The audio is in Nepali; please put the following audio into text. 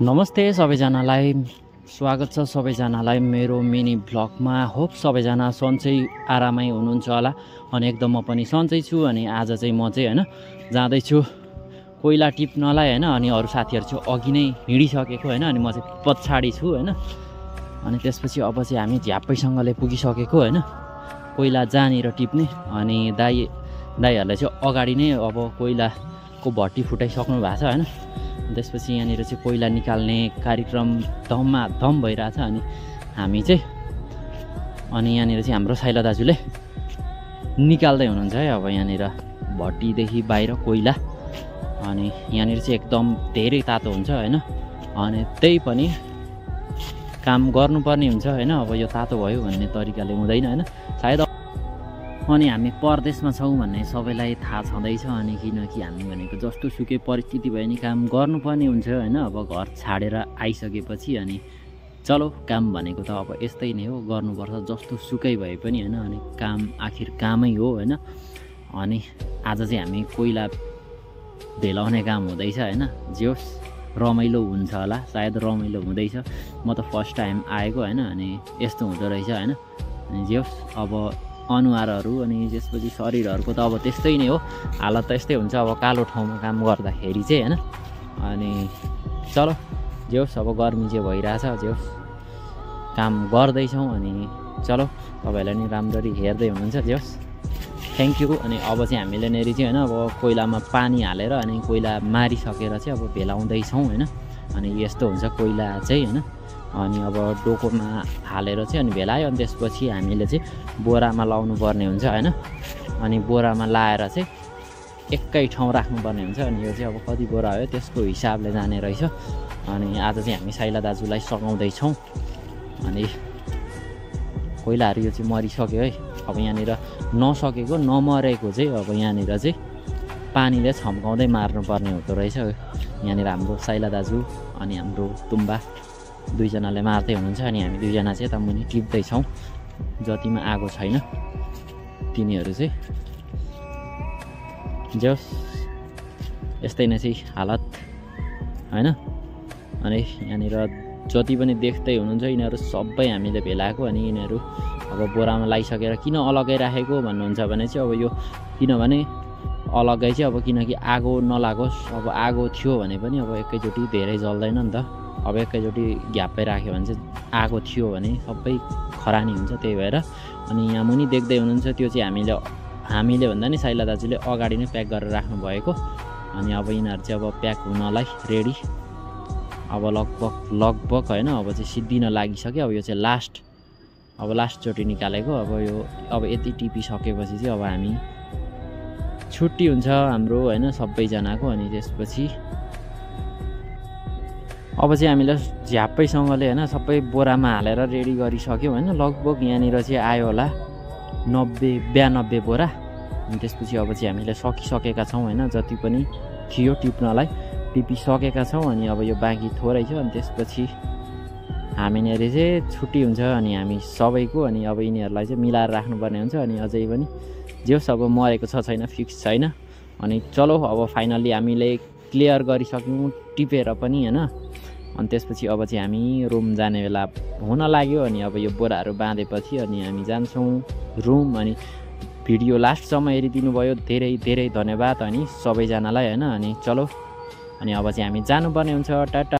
नमस्ते सबैजनालाई स्वागत छ सबैजनालाई मेरो मिनी भ्लगमा। होप सबैजना सन्चै आरामै हुनुहुन्छ होला अनि एकदम म पनि सन्चै छु। अनि आज चाहिँ म चाहिँ हैन जाँदैछु कोइला टिप्नलाई हैन। अनि अरू साथीहरु चाहिँ अघि नै हिँडिसकेको हैन, अनि म चाहिँ पछाडी छु हैन। अनि त्यसपछि अब चाहिँ हामी झ्याप्पैसँगले पुगिसकेको हैन कोइला जहाँनिर टिप्ने। अनि दाइहरुले चाहिँ अगाडि नै अब कोइलाको भट्टी फुटाइसक्नु भएको छ हैन। त्यसपछि यहाँनिर चाहिँ कोइला निकाल्ने कार्यक्रम धममा धम भइरहेछ। अनि हामी चाहिँ यहाँनिर चाहिँ हाम्रो साइला दाजुले निकाल्दै हुनुहुन्छ है अब यहाँनिर भट्टीदेखि बाहिर कोइला। अनि यहाँनिर चाहिँ एकदम धेरै तातो हुन्छ हैन, अनि त्यही पनि काम गर्नुपर्ने हुन्छ हैन। अब यो तातो भयो भन्ने तरिकाले हुँदैन हैन सायद। अनि हामी परदेशमा छौँ भन्ने सबैलाई थाहा छँदैछ। अनि किनकि हामी भनेको जस्तो सुकै परिस्थिति भए नि काम गर्नुपर्ने हुन्छ हैन। अब घर छाडेर आइसकेपछि अनि चलो काम भनेको त अब यस्तै नै हो, गर्नुपर्छ जस्तो सुकै भए पनि हैन। अनि काम आखिर कामै हो हैन। अनि आज चाहिँ हामी कोइला भेलाउने काम हुँदैछ हैन। जे होस् रमाइलो हुन्छ होला, सायद रमाइलो हुँदैछ। म त फर्स्ट टाइम आएको हैन, अनि यस्तो हुँदो रहेछ हैन। अनि जे होस् अब अनुहारहरू अनि त्यसपछि शरीरहरूको त अब त्यस्तै नै हो, हालत त यस्तै हुन्छ अब कालो ठाउँमा काम गर्दाखेरि चाहिँ हैन। अनि चलो जे होस् अब गर्मी चाहिँ भइरहेछ, जे होस् काम गर्दैछौँ। अनि चलो तपाईँहरूले नि राम्ररी हेर्दै हुनुहुन्छ, जे होस् थ्याङ्क यू। अनि अब चाहिँ हामीले नेरी चाहिँ हैन अब कोइलामा पानी हालेर अनि कोइला मारिसकेर चाहिँ अब भेलाउँदैछौँ हैन। अनि यस्तो हुन्छ कोइला चाहिँ हैन। अनि अब डोकोमा हालेर चाहिँ अनि भेलायो। अनि त्यसपछि हामीले चाहिँ बोरामा लाउनु पर्ने हुन्छ हैन। अनि बोरामा लाएर चाहिँ एकै ठाउँ राख्नुपर्ने हुन्छ। अनि यो चाहिँ अब कति बोरा हो त्यसको हिसाबले जाने रहेछ। अनि आज चाहिँ हामी साइला दाजुलाई सघाउँदैछौँ। अनि कोइलाहरू यो चाहिँ मरिसक्यो है। अब यहाँनिर नसकेको नमरेको चाहिँ अब यहाँनिर चाहिँ पानीले छम्काउँदै मार्नुपर्ने हुँदो रहेछ। यहाँनिर हाम्रो साइला दाजु अनि हाम्रो तुम्बा दुईजनाले मार्दै हुनुहुन्छ। अनि हामी दुईजना चाहिँ यता मुनि टिप्दैछौँ। जतिमा आगो छैन तिनीहरू चाहिँ जोस् यस्तै नै चाहिँ हालत हैन। अनि यहाँनिर जति पनि देख्दै हुनुहुन्छ यिनीहरू सबै हामीले भेलाएको। अनि यिनीहरू अब बोरामा लगाइसकेर किन अलग्गै राखेको भन्नुहुन्छ भने चाहिँ अब यो किनभने अलग्गै चाहिँ अब किनकि आगो नलागोस्। अब आगो थियो भने पनि अब एकैचोटि धेरै जल्दैन नि त। अब एकैचोटि घ्याप्पै राख्यो भने चाहिँ आगो थियो भने सबै खरानी हुन्छ, त्यही भएर। अनि यहाँ मुनि देख्दै हुनुहुन्छ त्यो चाहिँ हामीले भन्दा नि साइला दाजुले अगाडि नै प्याक गरेर राख्नु भएको। अनि अब यिनीहरू चाहिँ अब प्याक हुनलाई रेडी अब लगभग हैन। अब चाहिँ सिद्धिन लागिसक्यो। अब यो चाहिँ लास्टचोटि निकालेको। अब यो अब यति टिपिसकेपछि चाहिँ अब हामी छुट्टी हुन्छ हाम्रो हैन सबैजनाको। अनि त्यसपछि अब चाहिँ हामीले झ्याप्पैसँगले हैन सबै बोरामा हालेर रेडी गरिसक्यौँ हैन। लगभग यहाँनिर चाहिँ आयो होला 92 बोरा। अनि त्यसपछि अब चाहिँ हामीले सकिसकेका छौँ हैन, जति पनि थियो टिप्नलाई टिपिसकेका छौँ। अनि अब यो बाँकी थोरै छ। अनि त्यसपछि हामीनेरि चाहिँ छुट्टी हुन्छ अनि हामी सबैको। अनि अब यिनीहरूलाई चाहिँ मिलाएर राख्नुपर्ने हुन्छ। अनि अझै पनि जे होस् अब मरेको छ छैन फिक्स छैन। अनि चलो अब फाइनल्ली हामीले क्लियर गरिसक्यौँ टिपेर पनि हैन। अनि त्यसपछि अब चाहिँ हामी रुम जाने बेला हुन लाग्यो। अनि अब यो बोराहरू बाँधेपछि अनि हामी जान्छौँ रुम। अनि भिडियो लास्टसम्म हेरिदिनु भयो धेरै धेरै धन्यवाद अनि सबैजनालाई हैन। अनि चलो अनि अब चाहिँ हामी जानुपर्ने हुन्छ। टाटा।